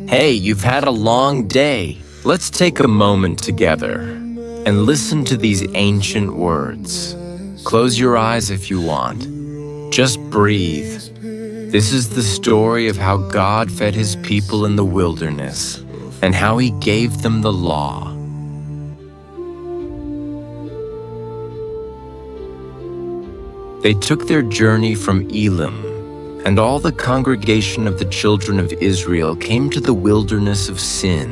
Hey, you've had a long day. Let's take a moment together and listen to these ancient words. Close your eyes if you want. Just breathe. This is the story of how God fed his people in the wilderness and how he gave them the law. They took their journey from Elim, and all the congregation of the children of Israel came to the wilderness of Sin,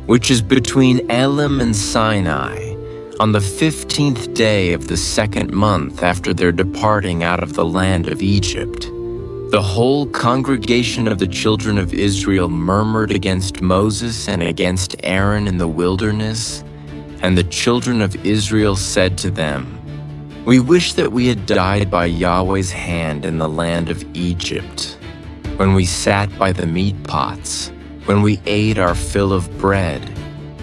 which is between Elim and Sinai, on the 15th day of the second month after their departing out of the land of Egypt. The whole congregation of the children of Israel murmured against Moses and against Aaron in the wilderness, and the children of Israel said to them, "We wish that we had died by Yahweh's hand in the land of Egypt, when we sat by the meat pots, when we ate our fill of bread.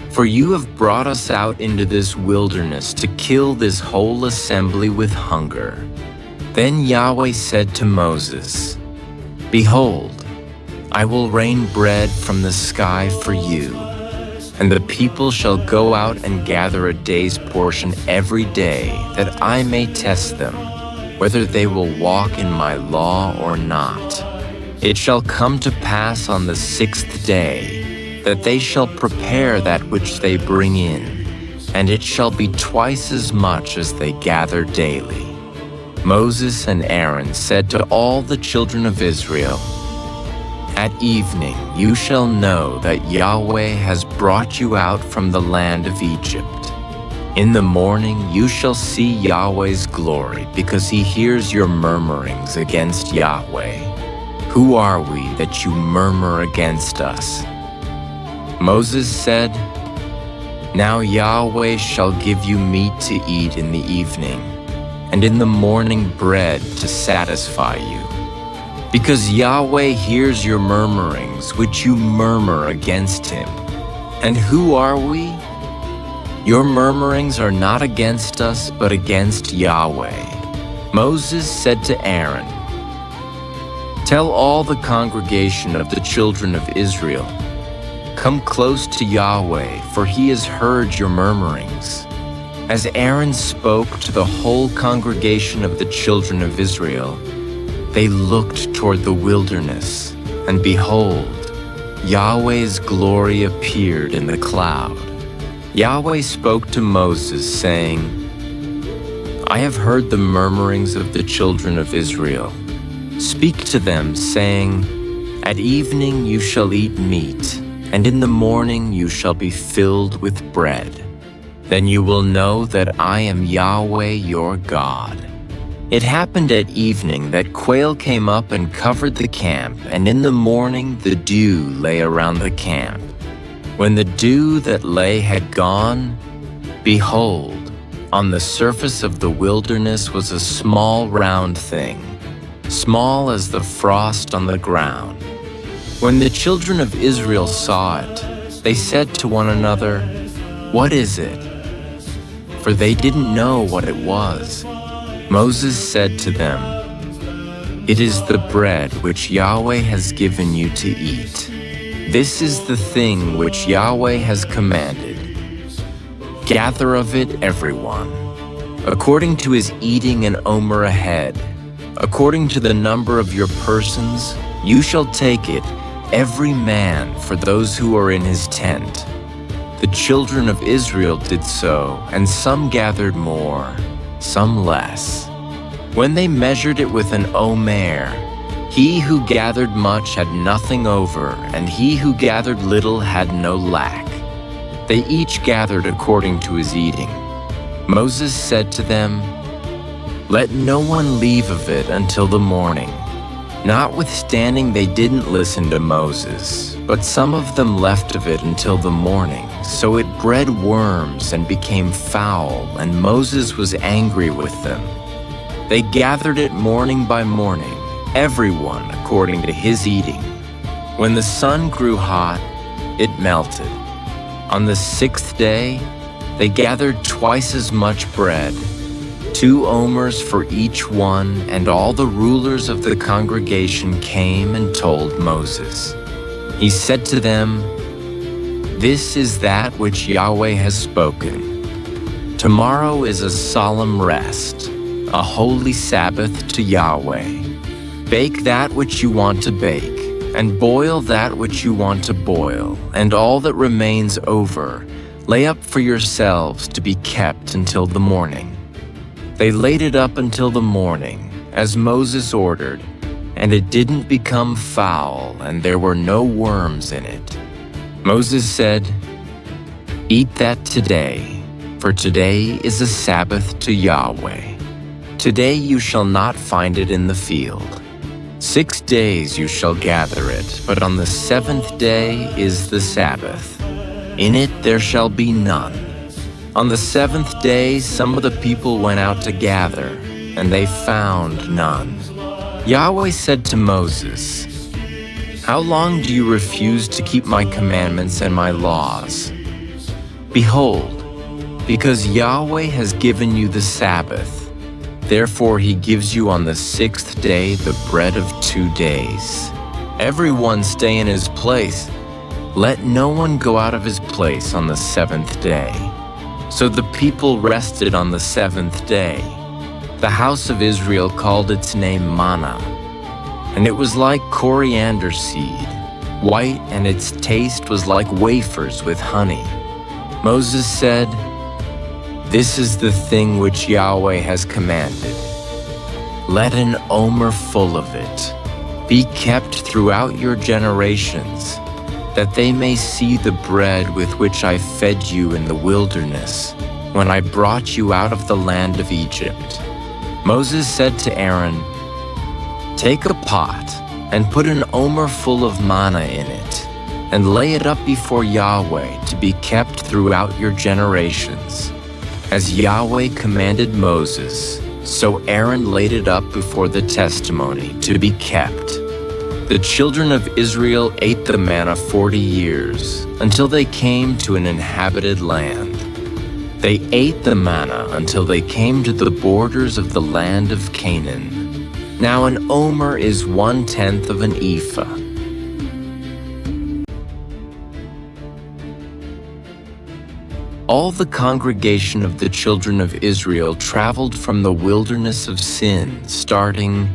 For you have brought us out into this wilderness to kill this whole assembly with hunger." Then Yahweh said to Moses, "Behold, I will rain bread from the sky for you, and the people shall go out and gather a day's portion every day, that I may test them, whether they will walk in my law or not. It shall come to pass on the 6th day, that they shall prepare that which they bring in, and it shall be twice as much as they gather daily." Moses and Aaron said to all the children of Israel, "At evening you shall know that Yahweh has brought you out from the land of Egypt. In the morning you shall see Yahweh's glory, because he hears your murmurings against Yahweh. Who are we that you murmur against us?" Moses said, "Now Yahweh shall give you meat to eat in the evening, and in the morning bread to satisfy you. Because Yahweh hears your murmurings, which you murmur against him. And who are we? Your murmurings are not against us, but against Yahweh." Moses said to Aaron, "Tell all the congregation of the children of Israel, 'Come close to Yahweh, for he has heard your murmurings.'" As Aaron spoke to the whole congregation of the children of Israel, they looked toward the wilderness, and behold, Yahweh's glory appeared in the cloud. Yahweh spoke to Moses, saying, "I have heard the murmurings of the children of Israel. Speak to them, saying, 'At evening you shall eat meat, and in the morning you shall be filled with bread. Then you will know that I am Yahweh your God.'" It happened at evening that quail came up and covered the camp, and in the morning the dew lay around the camp. When the dew that lay had gone, behold, on the surface of the wilderness was a small round thing, small as the frost on the ground. When the children of Israel saw it, they said to one another, "What is it?" For they didn't know what it was. Moses said to them, "It is the bread which Yahweh has given you to eat. This is the thing which Yahweh has commanded. Gather of it everyone, according to his eating an omer a head. According to the number of your persons, you shall take it, every man for those who are in his tent." The children of Israel did so, and some gathered more, some less. When they measured it with an omer, he who gathered much had nothing over, and he who gathered little had no lack. They each gathered according to his eating. Moses said to them, "Let no one leave of it until the morning." Notwithstanding, they didn't listen to Moses, but some of them left of it until the morning. So it bred worms and became foul, and Moses was angry with them. They gathered it morning by morning, everyone according to his eating. When the sun grew hot, it melted. On the 6th day, they gathered twice as much bread, 2 omers for each one, and all the rulers of the congregation came and told Moses. He said to them, "This is that which Yahweh has spoken. Tomorrow is a solemn rest, a holy Sabbath to Yahweh. Bake that which you want to bake, and boil that which you want to boil, and all that remains over, lay up for yourselves to be kept until the morning." They laid it up until the morning, as Moses ordered, and it didn't become foul, and there were no worms in it. Moses said, "Eat that today, for today is a Sabbath to Yahweh. Today you shall not find it in the field. 6 days you shall gather it, but on the 7th day is the Sabbath. In it there shall be none." On the 7th day some of the people went out to gather, and they found none. Yahweh said to Moses, "How long do you refuse to keep my commandments and my laws? Behold, because Yahweh has given you the Sabbath, therefore he gives you on the 6th day the bread of 2 days. Everyone stay in his place. Let no one go out of his place on the 7th day." So the people rested on the 7th day. The house of Israel called its name Manna, and it was like coriander seed, white, and its taste was like wafers with honey. Moses said, "This is the thing which Yahweh has commanded. Let an omer full of it be kept throughout your generations, that they may see the bread with which I fed you in the wilderness, when I brought you out of the land of Egypt." Moses said to Aaron, "Take a pot and put an omer full of manna in it, and lay it up before Yahweh to be kept throughout your generations." As Yahweh commanded Moses, so Aaron laid it up before the testimony to be kept. The children of Israel ate the manna 40 years, until they came to an inhabited land. They ate the manna until they came to the borders of the land of Canaan. Now an omer is 1/10 of an ephah. All the congregation of the children of Israel traveled from the wilderness of Sin, starting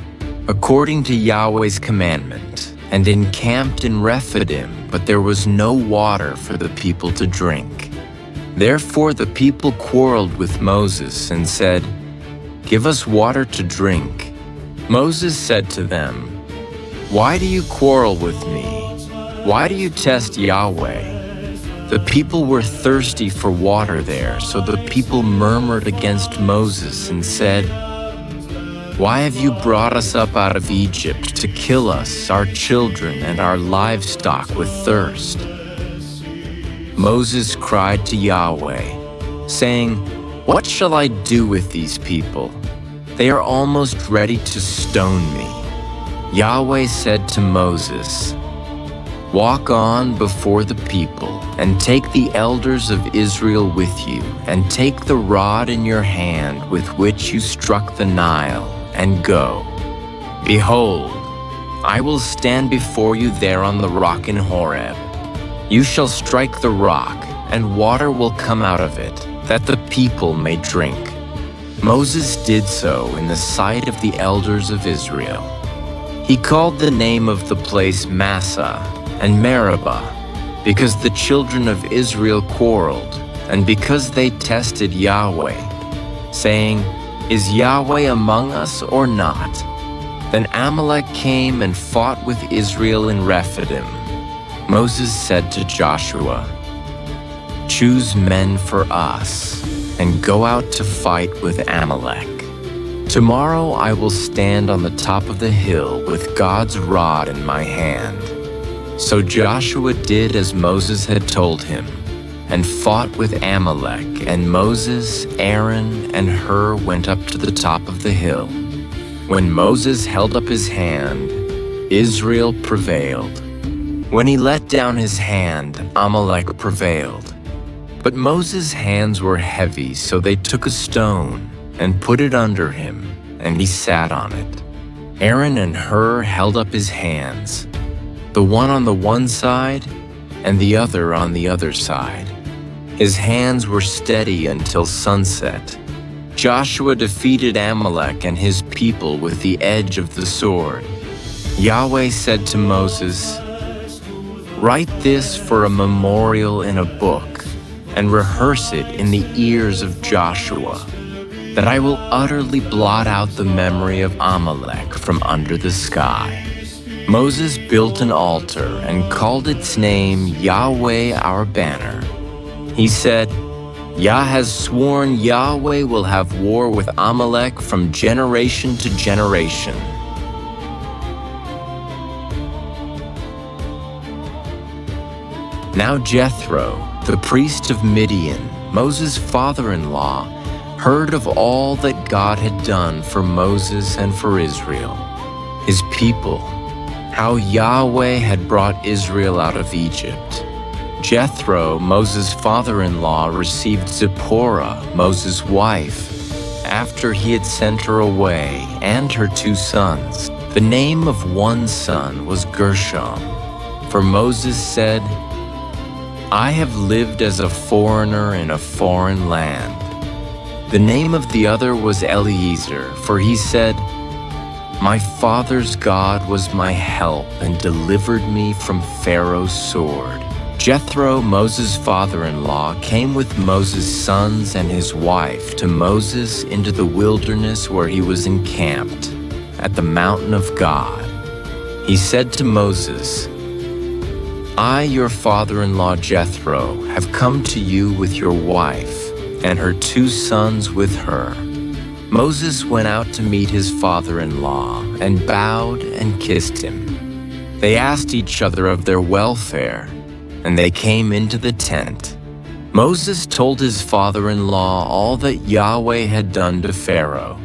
according to Yahweh's commandment, and encamped in Rephidim, but there was no water for the people to drink. Therefore the people quarreled with Moses and said, "Give us water to drink." Moses said to them, "Why do you quarrel with me? Why do you test Yahweh?" The people were thirsty for water there, so the people murmured against Moses and said, "Why have you brought us up out of Egypt to kill us, our children, and our livestock with thirst?" Moses cried to Yahweh, saying, "What shall I do with these people? They are almost ready to stone me." Yahweh said to Moses, "Walk on before the people, and take the elders of Israel with you, and take the rod in your hand with which you struck the Nile, and go. Behold, I will stand before you there on the rock in Horeb. You shall strike the rock, and water will come out of it, that the people may drink." Moses did so in the sight of the elders of Israel. He called the name of the place Massah and Meribah, because the children of Israel quarreled, and because they tested Yahweh, saying, "Is Yahweh among us or not?" Then Amalek came and fought with Israel in Rephidim. Moses said to Joshua, "Choose men for us, and go out to fight with Amalek. Tomorrow I will stand on the top of the hill with God's rod in my hand." So Joshua did as Moses had told him, and fought with Amalek, and Moses, Aaron, and Hur went up to the top of the hill. When Moses held up his hand, Israel prevailed. When he let down his hand, Amalek prevailed. But Moses' hands were heavy, so they took a stone and put it under him, and he sat on it. Aaron and Hur held up his hands, the one on the one side and the other on the other side. His hands were steady until sunset. Joshua defeated Amalek and his people with the edge of the sword. Yahweh said to Moses, "Write this for a memorial in a book, and rehearse it in the ears of Joshua, that I will utterly blot out the memory of Amalek from under the sky." Moses built an altar and called its name Yahweh our banner. He said, "Yah has sworn Yahweh will have war with Amalek from generation to generation." Now Jethro, the priest of Midian, Moses' father-in-law, heard of all that God had done for Moses and for Israel, his people, how Yahweh had brought Israel out of Egypt. Jethro, Moses' father-in-law, received Zipporah, Moses' wife, after he had sent her away, and her 2 sons. The name of one son was Gershom, for Moses said, "I have lived as a foreigner in a foreign land." The name of the other was Eliezer, for he said, "My father's God was my help and delivered me from Pharaoh's sword." Jethro, Moses' father-in-law, came with Moses' sons and his wife to Moses into the wilderness where he was encamped, at the mountain of God. He said to Moses, "I, your father-in-law Jethro, have come to you with your wife, and her 2 sons with her." Moses went out to meet his father-in-law and bowed and kissed him. They asked each other of their welfare, and they came into the tent. Moses told his father-in-law all that Yahweh had done to Pharaoh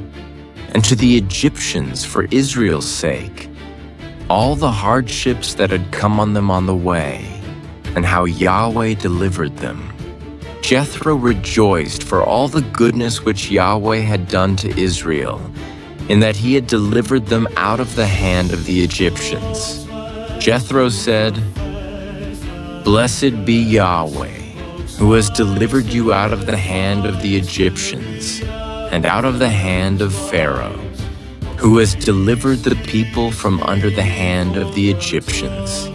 and to the Egyptians for Israel's sake, all the hardships that had come on them on the way, and how Yahweh delivered them. Jethro rejoiced for all the goodness which Yahweh had done to Israel, in that he had delivered them out of the hand of the Egyptians. Jethro said, "Blessed be Yahweh, who has delivered you out of the hand of the Egyptians, and out of the hand of Pharaoh, who has delivered the people from under the hand of the Egyptians.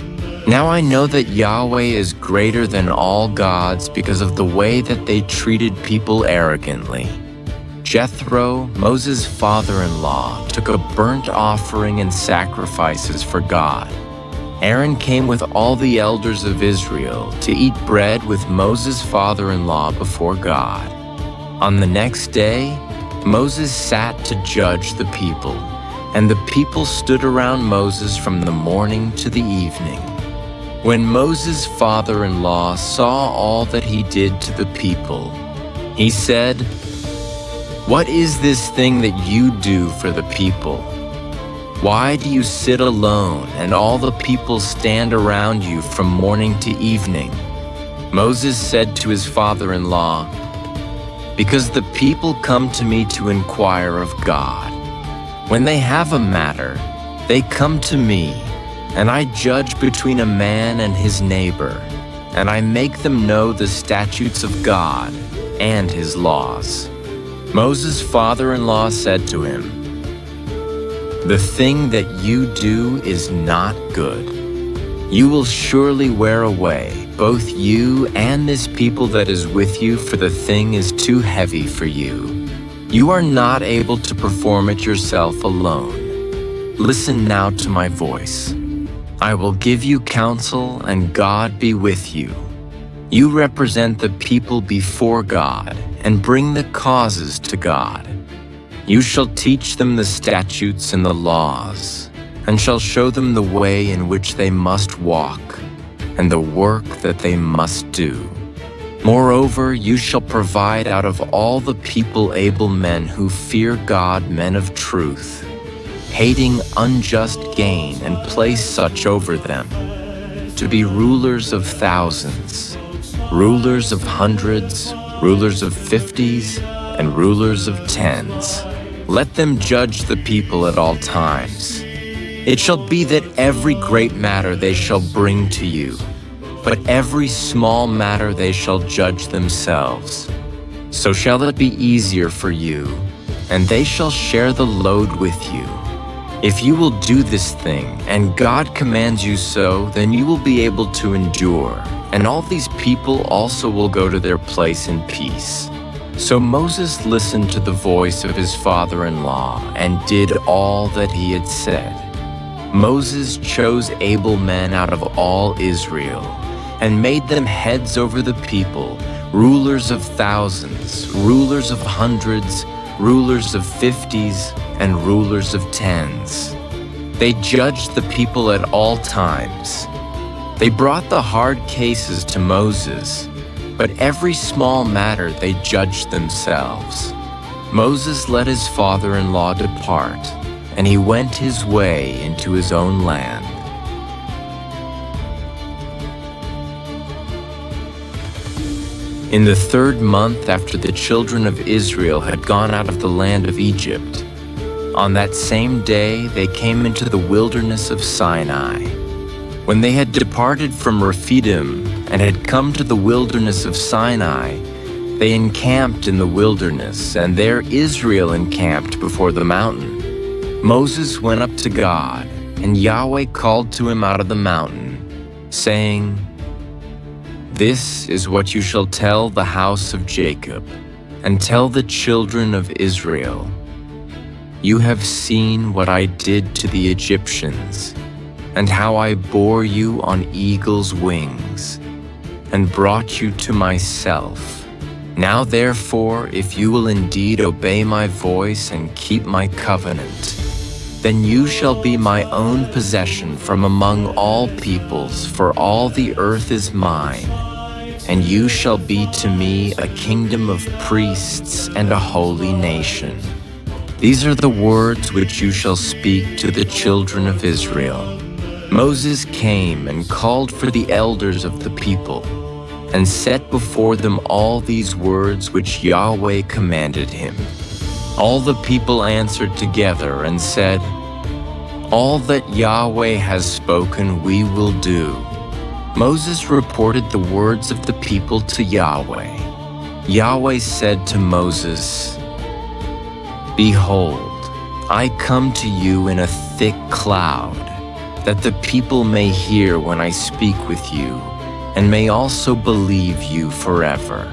Now I know that Yahweh is greater than all gods because of the way that they treated people arrogantly." Jethro, Moses' father-in-law, took a burnt offering and sacrifices for God. Aaron came with all the elders of Israel to eat bread with Moses' father-in-law before God. On the next day, Moses sat to judge the people, and the people stood around Moses from the morning to the evening. When Moses' father-in-law saw all that he did to the people, he said, "What is this thing that you do for the people? Why do you sit alone and all the people stand around you from morning to evening?" Moses said to his father-in-law, "Because the people come to me to inquire of God. When they have a matter, they come to me, and I judge between a man and his neighbor, and I make them know the statutes of God and his laws." Moses' father-in-law said to him, "The thing that you do is not good. You will surely wear away, both you and this people that is with you, for the thing is too heavy for you. You are not able to perform it yourself alone. Listen now to my voice. I will give you counsel, and God be with you. You represent the people before God, and bring the causes to God. You shall teach them the statutes and the laws, and shall show them the way in which they must walk, and the work that they must do. Moreover, you shall provide out of all the people able men who fear God, men of truth, hating unjust gain, and place such over them, to be rulers of thousands, rulers of hundreds, rulers of 50s, and rulers of tens. Let them judge the people at all times. It shall be that every great matter they shall bring to you, but every small matter they shall judge themselves. So shall it be easier for you, and they shall share the load with you. If you will do this thing, and God commands you so, then you will be able to endure, and all these people also will go to their place in peace. So Moses listened to the voice of his father-in-law and did all that he had said. Moses chose able men out of all Israel and made them heads over the people, rulers of thousands, rulers of hundreds, rulers of fifties, and rulers of tens. They judged the people at all times. They brought the hard cases to Moses, but every small matter they judged themselves. Moses let his father-in-law depart, and he went his way into his own land. In the 3rd month after the children of Israel had gone out of the land of Egypt, on that same day they came into the wilderness of Sinai. When they had departed from Rephidim and had come to the wilderness of Sinai, they encamped in the wilderness, and there Israel encamped before the mountain. Moses went up to God, and Yahweh called to him out of the mountain, saying, "This is what you shall tell the house of Jacob, and tell the children of Israel. You have seen what I did to the Egyptians, and how I bore you on eagle's wings, and brought you to myself. Now therefore, if you will indeed obey my voice and keep my covenant, then you shall be my own possession from among all peoples, for all the earth is mine, and you shall be to me a kingdom of priests and a holy nation. These are the words which you shall speak to the children of Israel." Moses came and called for the elders of the people, and set before them all these words which Yahweh commanded him. All the people answered together and said, "All that Yahweh has spoken we will do." Moses reported the words of the people to Yahweh. Yahweh said to Moses, "Behold, I come to you in a thick cloud, that the people may hear when I speak with you, and may also believe you forever."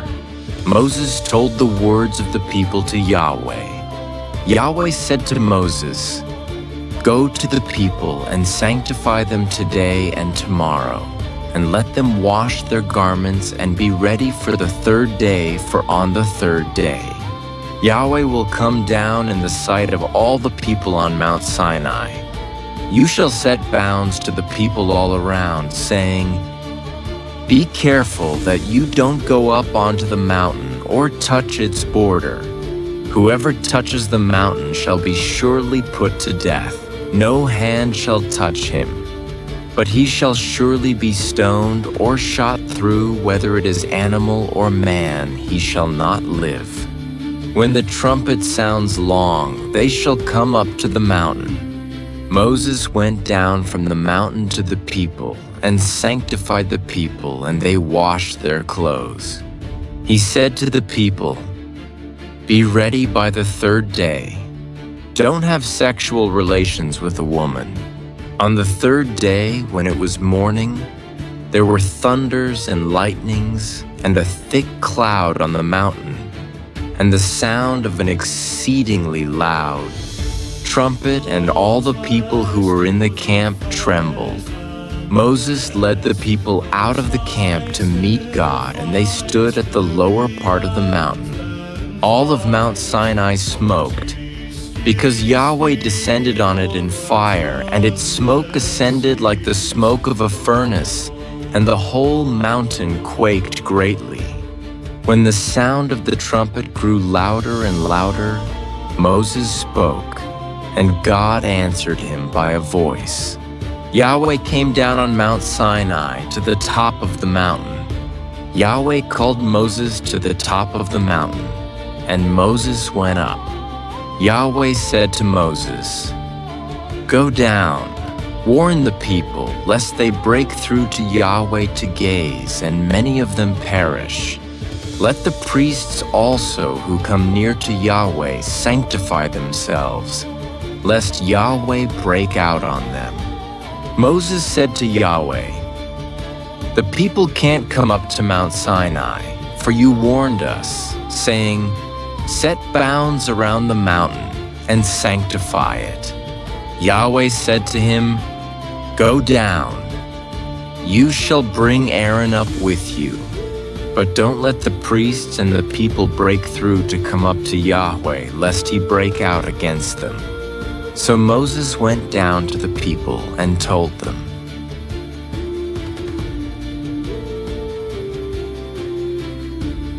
Moses told the words of the people to Yahweh. Yahweh said to Moses, "Go to the people and sanctify them today and tomorrow, and let them wash their garments and be ready for the 3rd day, for on the 3rd day Yahweh will come down in the sight of all the people on Mount Sinai. You shall set bounds to the people all around, saying, 'Be careful that you don't go up onto the mountain or touch its border. Whoever touches the mountain shall be surely put to death. No hand shall touch him, but he shall surely be stoned or shot through, whether it is animal or man, he shall not live. When the trumpet sounds long, they shall come up to the mountain." Moses went down from the mountain to the people and sanctified the people, and they washed their clothes. He said to the people, "Be ready by the 3rd day. Don't have sexual relations with a woman." On the 3rd day, when it was morning, there were thunders and lightnings and a thick cloud on the mountain, and the sound of an exceedingly loud trumpet, and all the people who were in the camp trembled. Moses led the people out of the camp to meet God, and they stood at the lower part of the mountain. All of Mount Sinai smoked, because Yahweh descended on it in fire, and its smoke ascended like the smoke of a furnace, and the whole mountain quaked greatly. When the sound of the trumpet grew louder and louder, Moses spoke, and God answered him by a voice. Yahweh came down on Mount Sinai to the top of the mountain. Yahweh called Moses to the top of the mountain, and Moses went up. Yahweh said to Moses, "Go down, warn the people, lest they break through to Yahweh to gaze, and many of them perish. Let the priests also who come near to Yahweh sanctify themselves, lest Yahweh break out on them." Moses said to Yahweh, "The people can't come up to Mount Sinai, for you warned us, saying, 'Set bounds around the mountain and sanctify it.'" Yahweh said to him, "Go down. You shall bring Aaron up with you, but don't let the priests and the people break through to come up to Yahweh, lest he break out against them." So Moses went down to the people and told them.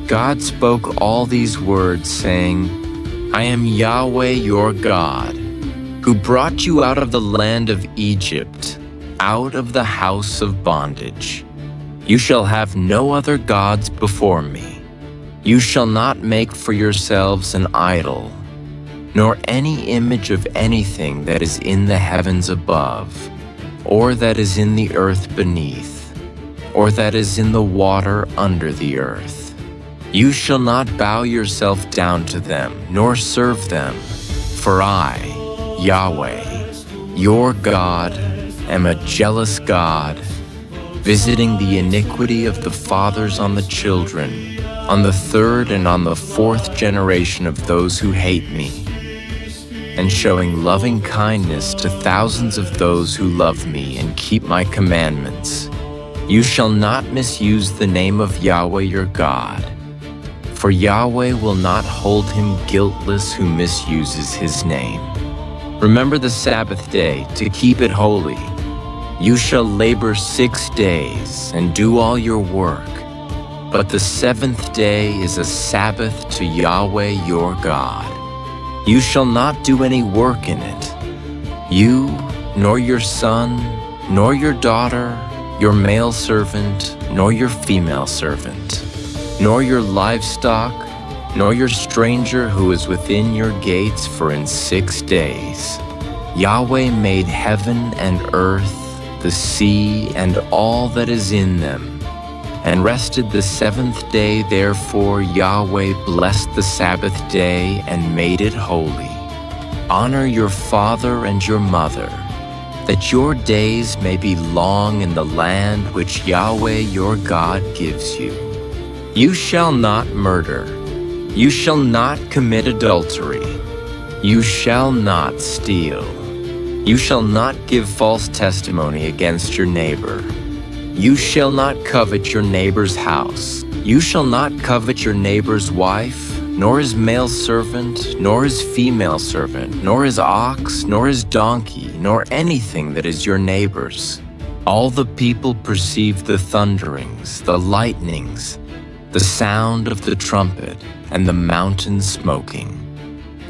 God spoke all these words, saying, "I am Yahweh your God, who brought you out of the land of Egypt, out of the house of bondage. You shall have no other gods before me. You shall not make for yourselves an idol, nor any image of anything that is in the heavens above, or that is in the earth beneath, or that is in the water under the earth. You shall not bow yourself down to them, nor serve them, for I, Yahweh, your God, am a jealous God, visiting the iniquity of the fathers on the children, on the third and on the fourth generation of those who hate me, and showing loving kindness to thousands of those who love me and keep my commandments. You shall not misuse the name of Yahweh your God, for Yahweh will not hold him guiltless who misuses his name. Remember the Sabbath day to keep it holy. You shall labor 6 days and do all your work, but the seventh day is a Sabbath to Yahweh your God. You shall not do any work in it, you, nor your son, nor your daughter, your male servant, nor your female servant, nor your livestock, nor your stranger who is within your gates, for in 6 days Yahweh made heaven and earth, the sea, and all that is in them, and rested the seventh day. Therefore Yahweh blessed the Sabbath day and made it holy. Honor your father and your mother, that your days may be long in the land which Yahweh your God gives you. You shall not murder. You shall not commit adultery. You shall not steal. You shall not give false testimony against your neighbor. You shall not covet your neighbor's house. You shall not covet your neighbor's wife, nor his male servant, nor his female servant, nor his ox, nor his donkey, nor anything that is your neighbor's. All the people perceived the thunderings, the lightnings, the sound of the trumpet, and the mountain smoking.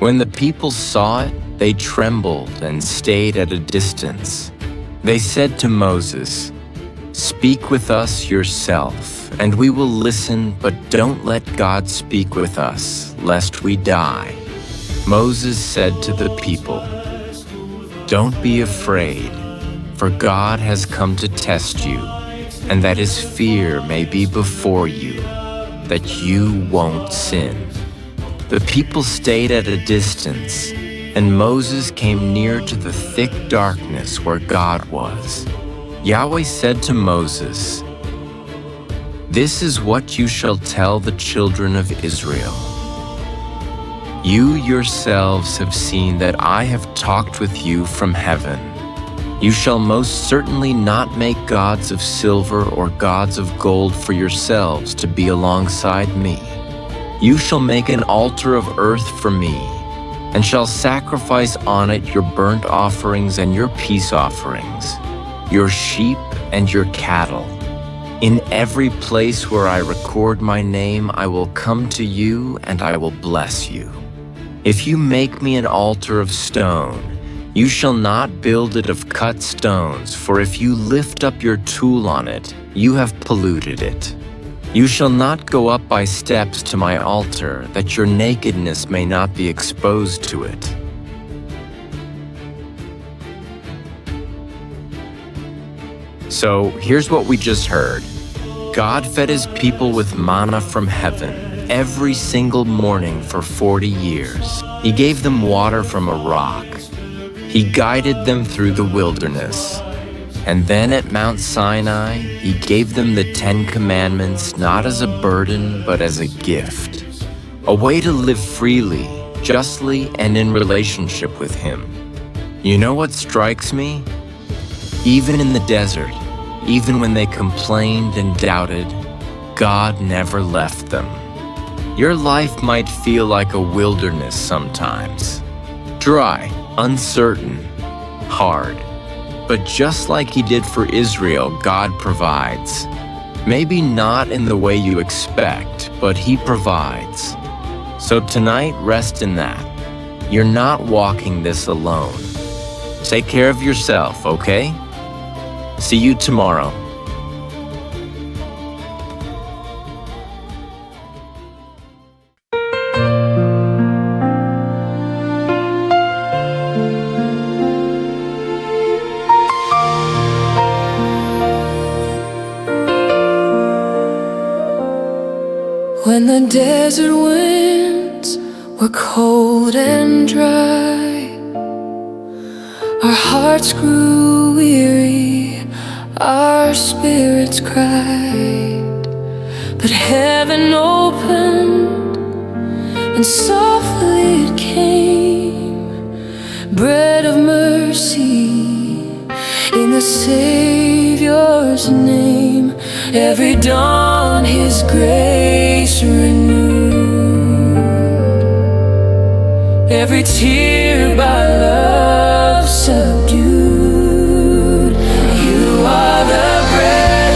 When the people saw it, they trembled and stayed at a distance. They said to Moses, "Speak with us yourself, and we will listen, but don't let God speak with us, lest we die." Moses said to the people, "Don't be afraid, for God has come to test you, and that his fear may be before you, that you won't sin." The people stayed at a distance, and Moses came near to the thick darkness where God was. Yahweh said to Moses, "This is what you shall tell the children of Israel. You yourselves have seen that I have talked with you from heaven. You shall most certainly not make gods of silver or gods of gold for yourselves to be alongside me. You shall make an altar of earth for me, and shall sacrifice on it your burnt offerings and your peace offerings, your sheep and your cattle. In every place where I record my name, I will come to you and I will bless you. If you make me an altar of stone, you shall not build it of cut stones, for if you lift up your tool on it, you have polluted it. You shall not go up by steps to my altar, that your nakedness may not be exposed to it. So here's what we just heard. God fed his people with manna from heaven every single morning for 40 years. He gave them water from a rock. He guided them through the wilderness. And then at Mount Sinai, he gave them the 10 Commandments not as a burden, but as a gift. A way to live freely, justly, and in relationship with him. You know what strikes me? Even in the desert, even when they complained and doubted, God never left them. Your life might feel like a wilderness sometimes. Dry, uncertain, hard. But just like he did for Israel, God provides. Maybe not in the way you expect, but he provides. So tonight, rest in that. You're not walking this alone. Take care of yourself, okay? See you tomorrow. When the desert winds were cold and dry, our hearts grew weary, our spirits cried. But heaven opened and softly it came, bread of mercy in the Savior's name. Every dawn his grace renewed, every tear by love subdued. You are the bread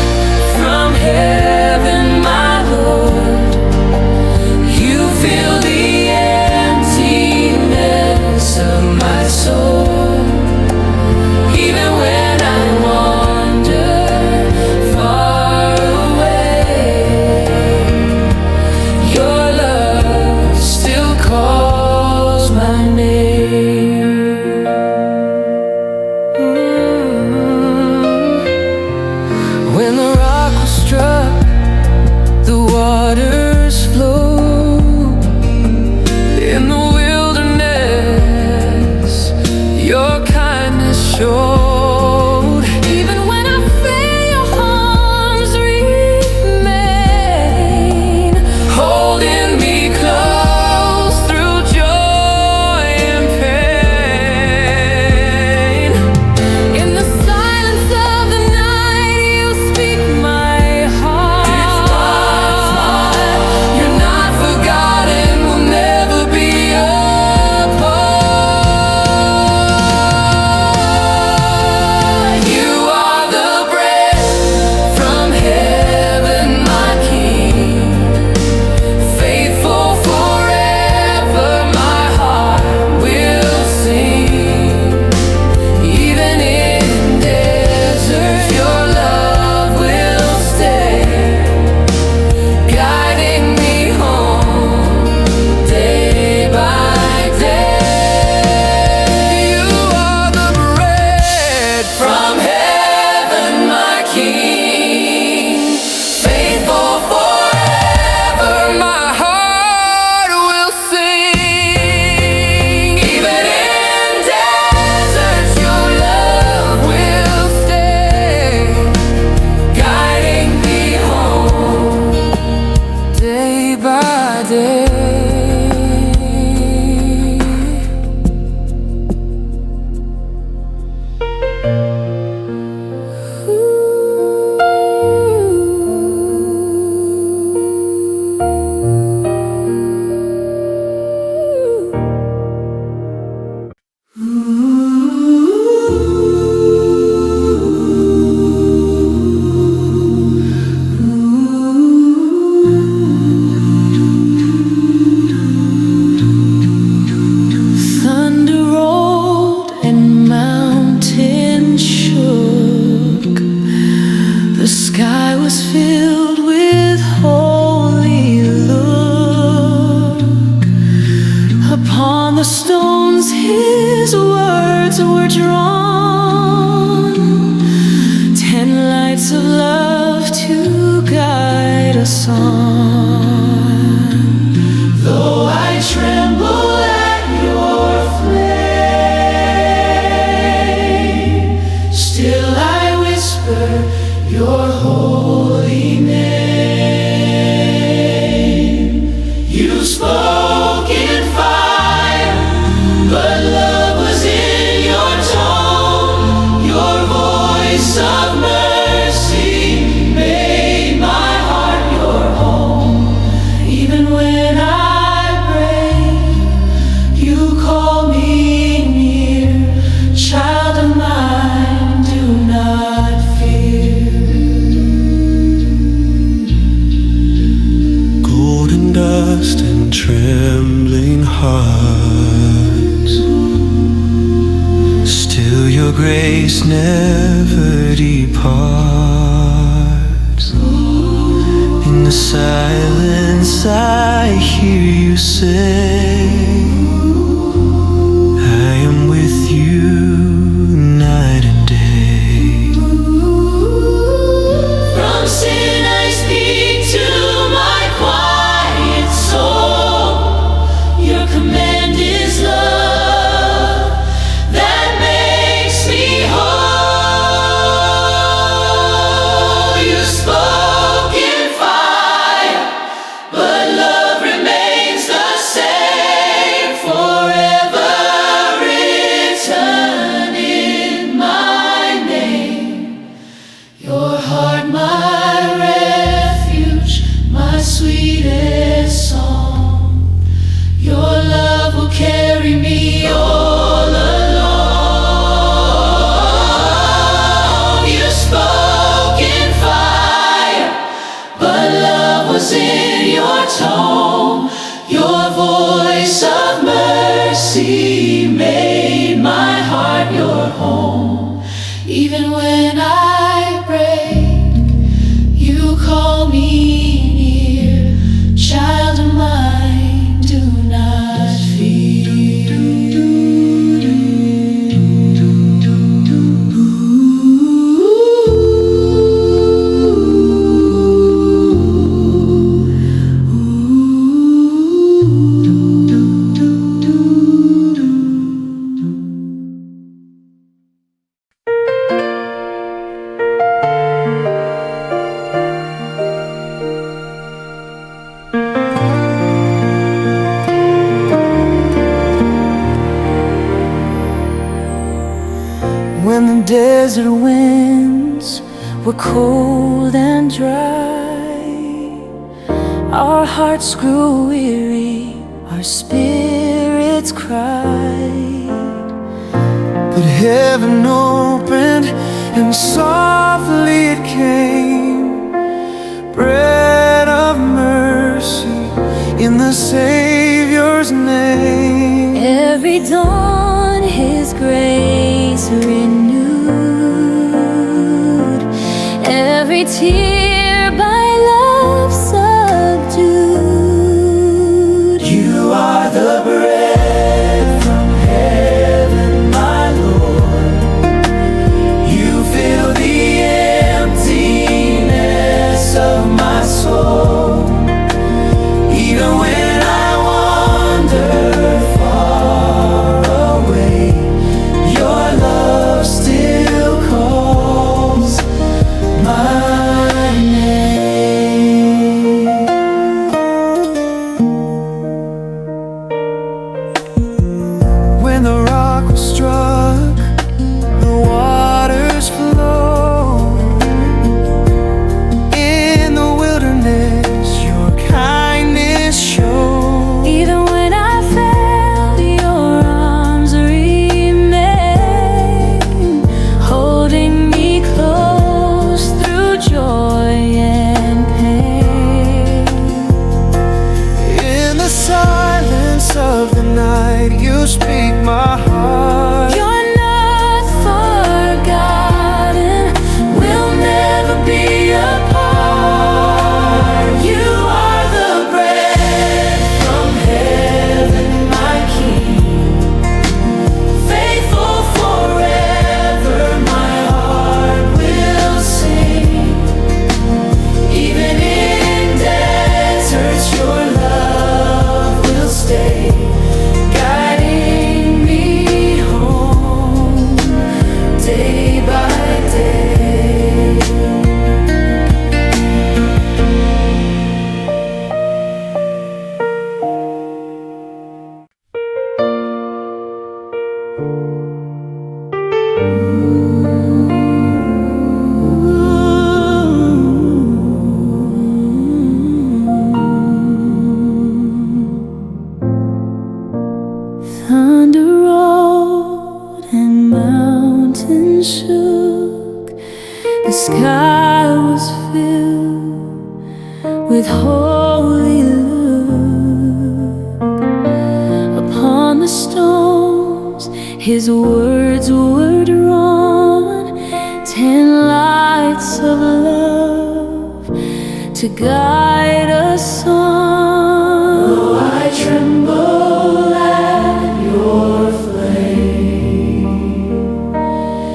from heaven, my Lord. You fill the emptiness of my soul. Even when I wander far away, your love still calls my name. your holy name. You spoke in fire, but love was in your tone. Your voice of mercy made my heart your home. Even when I break, you call me near. Child of mine, do not fear. Golden dust and trembling hearts, still your grace never departs. In the silence I hear you say, I am with you night and day. From Sinai speak to my quiet soul. Your command is love that makes me whole. You spoke in fire, but love remains the same. Forever written in my name. Your heart, my refuge, my sweetest song. Your love will carry me all along. You spoke in fire, but love was in your tone. Your voice of mercy made my heart your home. Even when I break, you call me near. Child of mine, do not fear. When the desert winds were cold and dry, our hearts grew weary, our spirits cried. But heaven opened and softly it came, bread of mercy in the Savior's name. Every dawn His grace renewed, every tear by love subdued. You are the bread from heaven, my Lord. You fill the emptiness of my soul. Even when I wander far away, your love still calls my shook, the sky was filled with holy look. Upon the storms His words were drawn, 10 lights of love to guide us on. Though I tremble at your flame,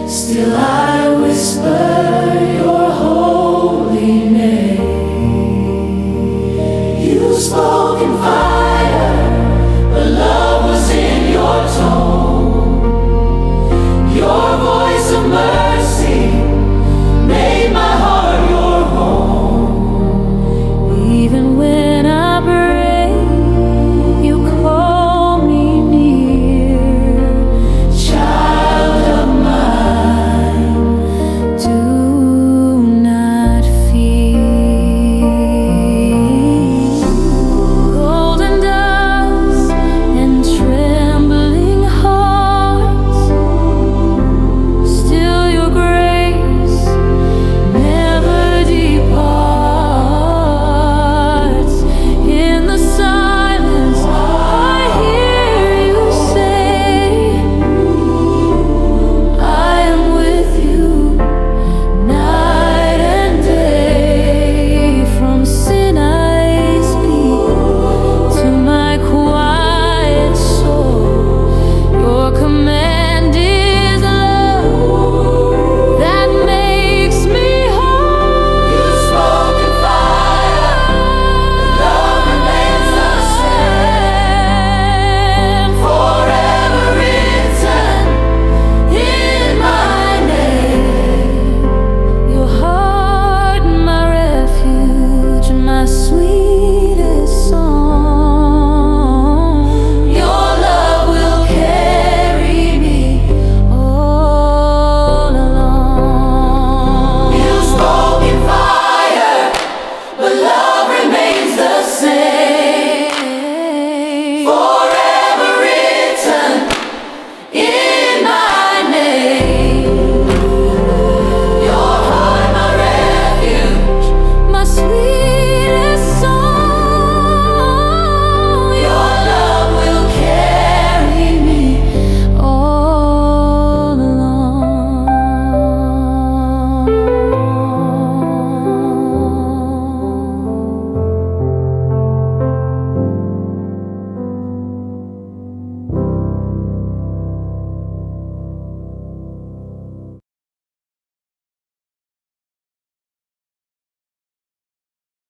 still I whisper